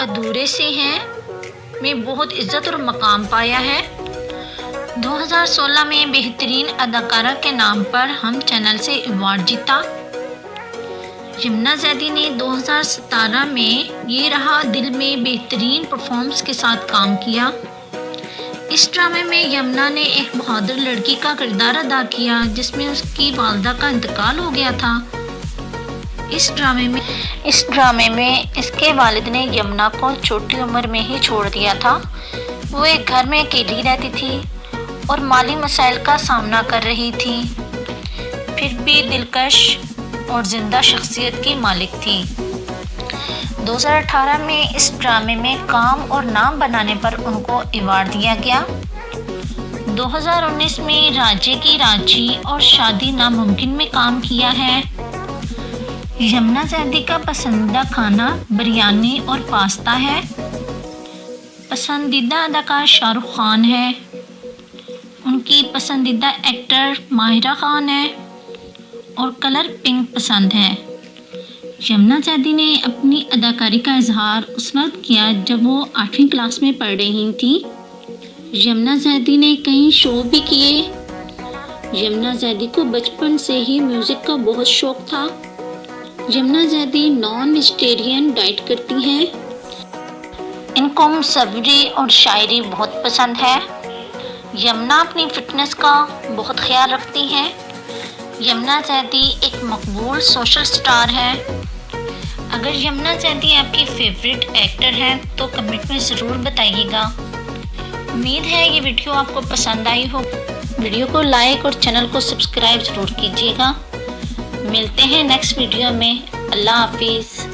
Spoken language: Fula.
ادھورے سے ہیں میں بہت عزت اور مقام پایا ہے۔ 2016 میں بہترین اداکارہ کے نام پر ہم چینل سے ایوارڈ جیتا۔ یمنا زیدی نے 2017 میں یہ رہا دل میں بہترین پرفارمنس کے ساتھ کام کیا۔ اس ڈرامے میں یمنا نے ایک بہادر لڑکی کا کردار ادا کیا جس میں اس کی والدہ کا انتقال ہو گیا تھا۔ اس ڈرامے میں اس کے والد نے یمنا کو چھوٹی عمر میں ہی چھوڑ دیا تھا۔ وہ ایک گھر میں اکیلی رہتی تھی اور مالی مسائل کا سامنا کر رہی تھی، پھر بھی دلکش اور زندہ شخصیت کی مالک تھی۔ 2018 میں اس ڈرامے میں کام اور نام بنانے پر ان کو ایوارڈ دیا گیا۔ 2019 میں راجے کی راجی اور شادی ناممکن میں کام کیا ہے۔ یمنا زیدی کا پسندیدہ کھانا بریانی اور پاستا ہے۔ پسندیدہ اداکار شاہ رخ خان ہے۔ ان کی پسندیدہ ایکٹر ماہرہ خان ہے اور کلر پنک پسند ہے۔ یمنا زیدی نے اپنی اداکاری کا اظہار اس وقت کیا جب وہ 8ویں کلاس میں پڑھ رہی تھیں۔ یمنا زیدی نے کئی شو بھی کیے۔ یمنا زیدی کو بچپن سے ہی میوزک کا بہت شوق تھا۔ یمنا زیدی نان ویجیٹیرین ڈائٹ کرتی ہیں۔ ان کو مصوری اور شاعری بہت پسند ہے۔ یمنا اپنی فٹنس کا بہت خیال رکھتی ہیں۔ یمنا زیدی ایک مقبول سوشل سٹار ہے۔ اگر یمنا زیدی آپ کی فیوریٹ ایکٹر ہیں تو کمنٹ میں ضرور بتائیے گا۔ امید ہے یہ ویڈیو آپ کو پسند آئی ہو۔ ویڈیو کو لائک اور چینل کو سبسکرائب ضرور کیجیے گا۔ ملتے ہیں نیکسٹ ویڈیو میں۔ اللہ حافظ۔